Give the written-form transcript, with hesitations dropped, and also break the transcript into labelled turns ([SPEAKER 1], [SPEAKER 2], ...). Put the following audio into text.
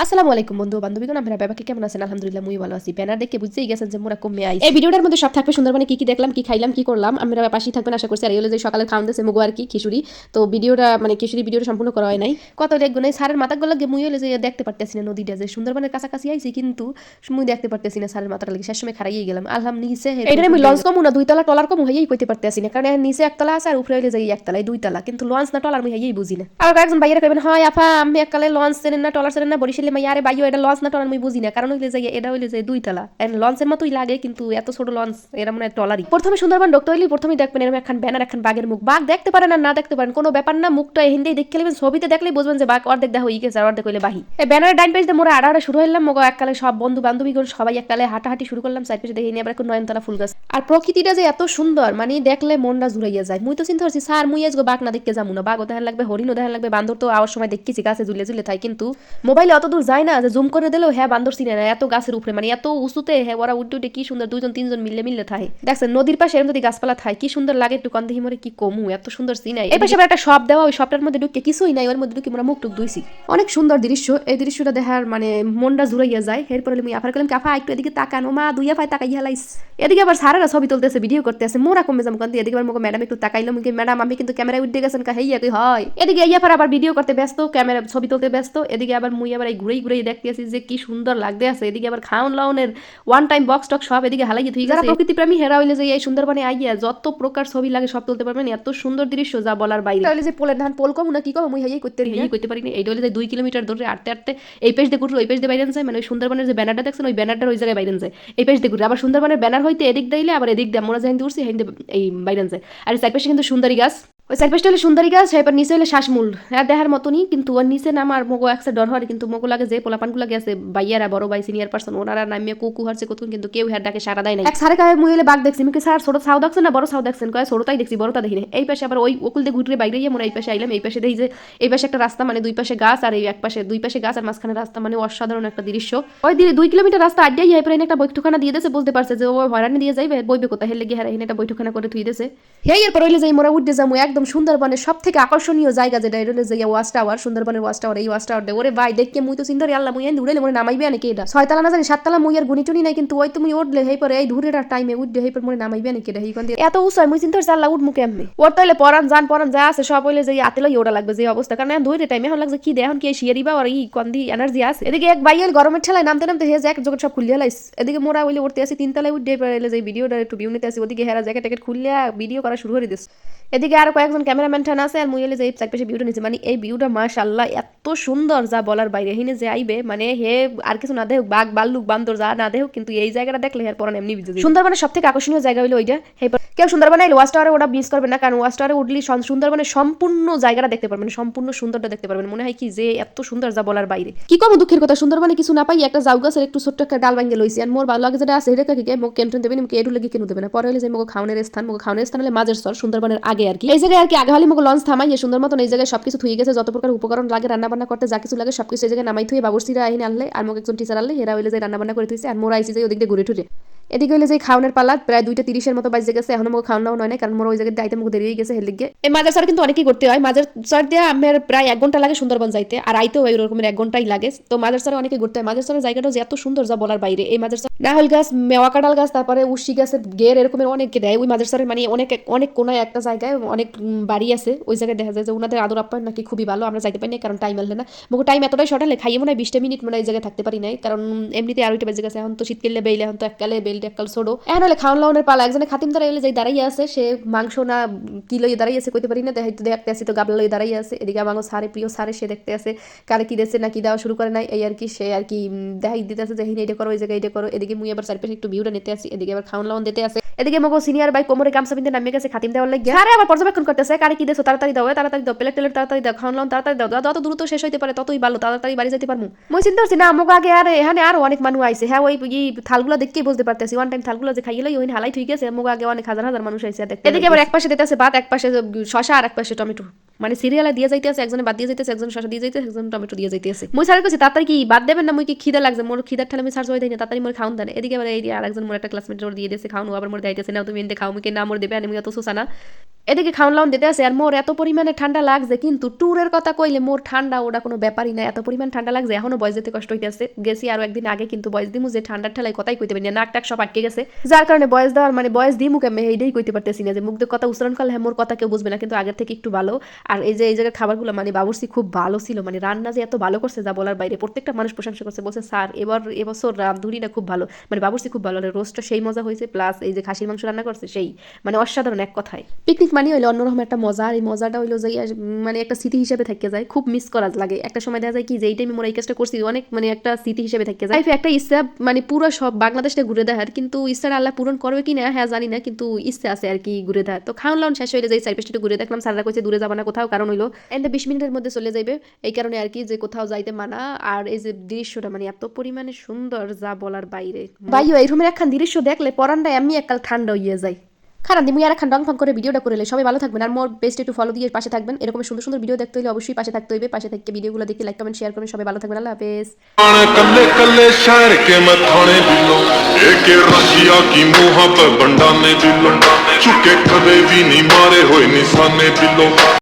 [SPEAKER 1] আসসালামু আলাইকুম বন্ধু বান্ধবীগণ, আপনারা ব্যাপারকে কেমন আছেন? আলহামদুলিল্লাহ মুই ভালো আছি। ব্যানার দেখে বুঝতেই গেছেন যে মোরা কমে আইছি। এই ভিডিওটার মধ্যে সব থাকবে সুন্দরবনে কি কি দেখলাম, কি খাইলাম, কি করলাম, আমরা পাশেই থাকবেন আশা করছি। আর এই হলো যে সকালের খাওয়ান দিয়েছে মুগো আর কি খিচুড়ি। তো ভিডিওটা মানে খিচুড়ি ভিডিওটা সম্পূর্ণ করা হয় নাই, কত দেখবো না। সারের মাথা গুলো মুই হলে যে দেখতে পারতেছি না নদীটা, যে সুন্দরবনের কাছাকাছি আইছি কিন্তু মুই দেখতে পারতেছি না সারের মাথাটা লাগে। শেষ সময় খারাইয়ে গেলাম আলহাম নিচে। এটা আমি লঞ্চ কমু না দুইতলা টলার কমু হইয়াই কইতে পারতেছি না, কারণ নিচে একতলা আছে আর উপরে হইলে যাই একতলায় দুইতলা, কিন্তু লঞ্চ না টলার মুই হইয়াই বুঝি না। আর একজন ভাইয়েরা কইবেন হয় আফা আমি এককালে লঞ্চ চেনেন না টলার চেনেন না, বরিশালে মাই আরে ভাইও এটা লঞ্চ না টলার মুই বুঝি না, কারণ হইলে যাই এটা হইলে যে দুইতলা এন্ড লঞ্চের মতোই লাগে, কিন্তু এত ছোট লঞ্চ এরা মনে হয় টলারই। প্রথমে সুন্দরবন ঢুকতে হইলে প্রথমেই দেখবেন এরকম একখান ব্যানার, একখান বাঘের মুখ। বাঘ দেখতে পারেন আর না দেখতে পারেন কোনো ব্যাপার না, মুখটা হিন্দি দেখে নেবেন, ছবিতে দেখলেই বুঝবেন যে বাঘ অর্ধেক দেখা হয়ে গেছে আর অর্ধেক হইলে বাহি। এই ব্যানারের ডাইন পেজ দিয়ে মোরা আড়াআড়া শুরু হইলাম। মগো এককালে সব বন্ধু বান্ধবীগণ সবাই এককালে হাঁটাহাঁটি শুরু করলাম। চার পেছে দেখে নিয়ে আবার নয়নতারা ফুল গাছ। আর প্রকৃতিটা যে এত সুন্দর মানে দেখলে মনটা জুড়াইয়া যায়। মুই তো চিন্তা করছি স্যার মুই আজকে বাঘ না দেখতে যাবো না, বাঘও দেখা লাগবে, হরিণও দেখা লাগবে, বান্দর তো আওয়ার সময় দেখতেছি গাছে ঝুলে ঝুলে থাকে, কিন্তু মোবাইলে অত দূর যায় না যে জুম করে দিলেও হ্যাঁ বান্দর চিনে না, এত গাছের উপরে মানে এত উঁচুতে হ্যাঁ ওরা উঠে উঠে কি সুন্দর দুইজন তিনজন মিলে মিলে থাকে। দেখছেন নদীর পাশে এরকম যদি গাছপালা থাকে কি সুন্দর লাগে, একটু কন্দেহি মরে কি কমু এত সুন্দর সিনাই। এই পাশে আবার একটা শপ দেওয়া, ওই শপটার মধ্যে ঢুকে কিছুই নাই, ওর মধ্যে ঢুকে আমরা মুখ টুক ধুইছি। অনেক সুন্দর দৃশ্য, এই দৃশ্যটা দেখার মানে মনটা জুড়াইয়া যায়। এরপরে আমি আফার করলাম কাফা একটু এদিকে তাকান, ও মা দুইয়া ফাই তাকাই হালাইস। এদিকে আবার সারারা ছবি তুলতেছে ভিডিও করতেছে, মোরা কমে যাম কান্দি। এদিকে আবার মোকে ম্যাডাম একটু তাকাইলাম, ম্যাডাম আমি কিন্তু ক্যামেরায় উঠে গেছেন কা হেইয়া কই হয়। এদিকে ইয়া পর আবার ভিডিও করতে ব্যস্ত, ক্যামেরা ছবি তুলতে ব্যস্ত। এদিকে আবার মুই আবার এই ঘুরেই ঘুরেই দেখতে আসি যে কি সুন্দর লাগতে আছে। এদিকে আবার খাওন লাউনের ওয়ান টাইম বক্স টক সব এদিকে হালাইয়ে থুই গেছে। প্রকৃতি প্রেমী হেরা হইলে যে এই সুন্দরবনে আইয়া যত প্রকার ছবি লাগে সব তুলতে পারবেন, এত সুন্দর দৃশ্য যা বলার বাইরে। তাহলে যে পোলের ধান পোল কম না কি কম মুই হাইয়াই করতে পারি না। এইটা হইলে যে 2 কিলোমিটার ধরে আটতে আটতে এই পেজ দিয়ে ঘুরলো ওই পেজ দিয়ে বাইরেন যায়, মানে ওই সুন্দরবনের যে ব্যানারটা দেখছেন ওই ব্যানারটার ওই জায়গায় বাইরেন যায়, এই পেজ দিয়ে ঘুরে আবার সুন্দরবনের ব্যানার হইতে এদিক দিলে আবার এদিক দিয়ে আমরা যেখান দিয়ে উঠছি হেন এই বাইরেন যায়। আর চার পাশে কিন্তু সুন্দরী গাছ, ওই চার পাশটা হলে সুন্দরী গাছ, এবার নিচে হলে শ্বাসমূল। হ্যাঁ দেখার মতনই, কিন্তু ওর নিচে নামার মগো একসা ডর হয়, কিন্তু মগো লাগে যে পোলাপানগুলো গেছে বাইয়ারা বড় ভাই সিনিয়র পার্সন ওনারা নামিয়ে কুকু হারছে কতক্ষণ, কিন্তু কেউ হ্যাঁ ডাকে সারা দেয় না। এক সারে কায় মুই হলে বাঘ দেখছি, মুখে স্যার ছোট ছাউ দেখছেন না বড় ছাউ দেখছেন, কয় ছোটটাই দেখছি বড়টা দেখি না। এই পাশে আবার ওই ওকুল দিয়ে ঘুরে বাইরে গিয়ে মোরা এই পাশে আইলাম। এই পাশে দেখি যে এই পাশে একটা রাস্তা, মানে দুই পাশে গাছ, আর এই এক পাশে দুই পাশে গাছ আর মাঝখানে রাস্তা, মানে অসাধারণ একটা দৃশ্য। ওই দিকে 2 কিলোমিটার রাস্তা আড্ডাই হাই একটা বৈঠকখানা দিয়ে দিয়েছে, বলতে পারছে যে ও হয়রানি দিয়ে যাইবে বইবে কোথায় হেলে গিয়ে হারাই একটা বৈঠকখানা করে থুই দিয়েছে। হেই এরপর হইলে যাই মোরা উঠতে যাবো একদম সুন্দরবনের সব থেকে আকর্ষণীয় জায়গা যেটা এটা হলে যে ওয়াচ টাওয়ার, সুন্দরবনের ওয়াচ টাওয়ার। এই ওয়াচ টাওয়ার দে ওরে ভাই দেখকে মুই তো চিন্তারি আল্লাহ মুই উড়েলে মনে নামাইবে নাকি এটা 6 তলা না জানি 7 তলা মুই আর গুনি টুনি নাই, কিন্তু ওই তুমি উঠলে হেই পরে এই ধুরেটার টাইমে উঠলে হেই পর মনে নামাইবে নাকি এটা হেইকন দিয়ে এত উঁচু মুই চিন্তা করছি আল্লাহ উঠমু কেমনে। ওর তাইলে পরান জান পরান যা আছে সব হইলে যে আতে লই ওটা লাগবে যে অবস্থা, কারণ এখন ধরে টাইমে এখন লাগছে কি দে এখন কি শিয়ারিবা আর এই কন্দি এনার্জি আছে। এদিকে এক বাইয়ের গরমের ঠেলায় নামতে নামতে হে জ্যাকেট জগৎ সব খুলিয়া লাইস। এদিকে মোরা হইলে উঠতে আসি 3 তলায় উঠে পারলে যে ভিডিওটা একটু ভিউ নিতে আসি, ওদিকে হেরা জ্যাকেট ট্যাকেট খুলিয়া ভিডিও করা শুরু করে দিস। এদিকে আরো কয়েকজন ক্যামেরাম্যান ঠান আছে আর মুই হলে যে চার পাশে ভিউটা নিচ্ছে, মানে এই ভিউটা মাশাআল্লাহ এত সুন্দর যা বলার বাইরে। হিনে যে আইবে মানে হে আর কিছু না দেখ বাঘ বাল্লুক বান্দর যা না দেখ, কিন্তু এই জায়গাটা দেখলে এর পর এমনি বুঝে সুন্দরবনের সবথেকে আকর্ষণীয় জায়গা হইলো ওইটা। কেউ সুন্দরবনে আইলে ওয়াচ টাওয়ারে ওটা মিস করবে না, কারণ ওয়াচ টাওয়ারে উঠলি সুন্দরবনের সম্পূর্ণ জায়গাটা দেখতে পারবেন, সম্পূর্ণ সুন্দরটা দেখতে পারবেন। মনে হয় কি যে এত সুন্দর যা বলার বাইরে। কি কম দুঃখের কথা সুন্দরবনে কিছু না পাই একটা জাউ গাছের একটু ছোট্ট একটা ডাল ভাঙ্গে লইছি, আর মোর ভালো লাগে যেটা আছে এটা কি মোক কেন্টন দেবেন মুকে এডু লাগি কেন দেবে না। পরে হলে যে মোক খাওনের স্থান হলে মাঝের সর সুন্দরবনের আগে আর কি। এই জায়গায় আর কি আগে হলে মোক লঞ্চ থামাই সুন্দর মতন এই জায়গায় সবকিছু থুই গেছে, যত প্রকার উপকরণ লাগে রান্না বান্না করতে যা কিছু লাগে সবকিছু এই জায়গায় নামাই থুই বাবুর্চিরা আইন আনলে আর মোক একজন টিচার আনলে হেরা হইলে যে রান্না বান্না করে থুইছে, আর মোরা আইছি যে ওদিকে ঘুরে টুরে। এদিকে হইলে যে খাওনের পালা প্রায় 2:30 মতো বাজে গেছে, এখনো মোক খাওয়ানো নয় না, কারণ মোর ওই জায়গায় যাইতে মোক দেরি হয়ে গেছে হেলে গিয়ে। এই মাজার সর কিন্তু অনেকই করতে হয়, মাজার সর দিয়ে আমার প্রায় 1 ঘন্টা লাগে সুন্দরবন যাইতে, আর আইতেও ওই রকমের 1 ঘন্টাই লাগে। তো মাজার সরে অনেকে ঘুরতে হয়, মাজার সরের জায়গাটাও যে এত সুন্দর যা বলার বাইরে। এই মাজার সর নাহল গাছ, মেওয়া কাঁঠাল গাছ, তারপরে উশি গাছের গের এরকমের অনেককে দেয় ওই মাজার সরের, মানে অনেক অনেক কোনায় একটা জায়গায় অনেক বাড়ি আছে, ওই জায়গায় দেখা যায় যে ওনাদের আদর আপ্যায়ন নাকি খুবই ভালো। আমরা যাইতে পারি না কারণ টাইম আনলে না, মোক টাইম এতটাই শর্ট হলে খাইয়ে মনে হয় 20টা মিনিট মনে হয় এই জায়গায় থাকতে পারি নাই, কারণ এমনিতে আড়াইটা বেজে গেছে। এখন তো শীতকালে বেইলে এখন তো এককালে বেলটা এককাল ছোড়ো এখন হলে খাওয়ান লাউনের পালা। একজনে খাতিম দাঁড়াই হলে যে দাঁড়াইয়া আছে সে মাংস না কি লইয়ে দাঁড়াই আছে কইতে পারি না, দেখতে আসি তো গাবলা লইয়ে দাঁড়াই আছে। এদিকে আমার সারে প্রিয় সারে সে দেখতে আছে কারে কি দিচ্ছে না কি দেওয়া শুরু করে নাই, এই আর কি সে আর কি দেখাই দিতে আছে যে হিনে এটা করো ওই জায়গায় এটা করো। এদিকে মুই আবার চারপাশে একটু ভিউটা নিতে আসি, এদিকে আবার খাওয়ান লাউন দিতে আছে। এদিকে মগো সিনিয়র ভাই কোমরে গামছা পিনতে নামিয়ে গেছে খাতিম দেওয়ার লাগে, আরে আবার পর্যবেক্ষণ করতেছে কারে কি দেছো তাড়াতাড়ি দাও তাড়াতাড়ি দাও প্লেট টেলেট তাড়াতাড়ি দাও খাওয়ান লাউন তাড়াতাড়ি দাও, যত দ্রুত শেষ হইতে পারে ততই ভালো, তাড়াতাড়ি বাড়ি যেতে পারমু। মই চিন্তা করছি না আমাকে আগে আর এখানে আরো অনেক মানুষ আইছে, হ্যাঁ ওই থালগুলো দেখতেই বুঝতে পারতেছি ওয়ান টাইম থালগুলো যে খাইয়ে লই ওই হালাই ঠিক আছে, আমাকে আগে অনেক হাজার হাজার মানুষ আইছে দেখতে। এদিকে আবার এক পাশে দিতেছে ভাত, এক পাশে শশা আর এক পাশে টমেটো, মানে সিরিয়ালে দিয়ে যাইতেছে, একজনে বাদ দিয়ে যাইতেছে, একজন শশা দিয়ে যাইতেছে, একজন টমেটো দিয়ে যাইতেছে। মই স্যার কইছি তাড়াতাড়ি কি বাদ দেবেন না, মই কি খিদা লাগছে মোর খিদার ঠালে আমি সার্চ হই দেই না, তাড়াতাড়ি মোর খাওন দেন। এদিকে আবার এই আরেকজন মোর একটা ক্লাসমেট জোর দিয়ে দিয়েছে খাওন, আবার মোর দাইতেছে না তুমি এনে খাও মুকে না মোর দেবে আমি অত সোসা না। এদিকে খাওয়ান লাউন দিতে আছে আর মোর এত পরিমাণে ঠান্ডা লাগছে, কিন্তু ট্যুরের কথা কইলে মোর ঠান্ডা ওটা কোনো ব্যাপারই না, এত পরিমাণ ঠান্ডা লাগছে এখনো বয়স দিতে কষ্ট হইতেছে। গেছি আরো একদিন আগে, কিন্তু বয়স দিমু যে ঠান্ডার ঠেলায় কথাই কইতে পারি না, নাক টাক সব আটকে গেছে, যার কারণে বয়স দেওয়ার মানে বয়স দিমু কেমনে এইটাই কইতে পারতেছি না, যে মুখ দিয়ে কথা উচ্চারণ করলে হ্যাঁ মোর কথা কেউ বুঝবে না, কিন্তু আগের থেকে একটু ভালো। আর এই যে এই জায়গার খাবারগুলো মানে বাবুর্চি খুব ভালো ছিল, মানে রান্না যে এত ভালো করছে যা বলার বাইরে, প্রত্যেকটা মানুষ প্রশংসা করছে, বলছে স্যার এবছর রাঁধুনিটা খুব ভালো, মানে বাবুর্চি খুব ভালো, রোস্টটা সেই মজা হয়েছে, প্লাস এই যে খাসির মাংস রান্না করছে সেই মানে অসাধারণ এক কথায়। পিকনিক মানে হইলো অন্যরকম একটা মজা, আর এই মজাটা হইলো যে মানে একটা স্মৃতি হিসেবে থেকে যায়, খুব মিস করা লাগে। একটা সময় দেখা যায় কি যে এই টাইমে মোরা এই কাজটা করছি অনেক মানে একটা স্মৃতি হিসেবে থেকে যায়। লাইফে একটা ইচ্ছা মানে পুরো সব বাংলাদেশটা ঘুরে দেখার, কিন্তু ইচ্ছাটা আল্লাহ পূরণ করবে কি না হ্যাঁ জানি না, কিন্তু ইচ্ছা আছে আর কি ঘুরে দেখার। তো খাওয়ান লাউন শেষ হইলে যাই সাইডটা ঘুরে দেখলাম, স্যাররা কইছে দূরে যাবা না কোথাও, কারণ হইলো এন্ড 20 মিনিটের মধ্যে চলে যাইবে, এই কারণে আর কি যে কোথাও যাইতে মানা। আর এই যে দৃশ্যটা মানে এত পরিমাণে সুন্দর যা বলার বাইরে, ভাইও এই রুমের একখান দৃশ্য দেখলে পরানটা এমনি এককাল ঠান্ডা হইয়া যায়। খারাপ দিমু আর একখান রং ফাং করে ভিডিওটা করে সবাই ভালো থাকবেন, আর মোর বেস্ট একটু ফলো দিয়ে পাশে থাকবেন। এরকম সুন্দর সুন্দর ভিডিও দেখতে হলে অবশ্যই পাশে থাকতে হইবে, পাশে থেকে ভিডিওগুলো দেখে লাইক কমেন্ট শেয়ার করবেন। সবাই ভালো থাকবেন, আল্লাহ হাফেজ।
[SPEAKER 2] कल्ले कल्ले शहर के मथाने दिलो एक रशिया की मुहा पर बंडा ने दिलो चुके कदे भी नहीं मारे हुए निशाने दिलो।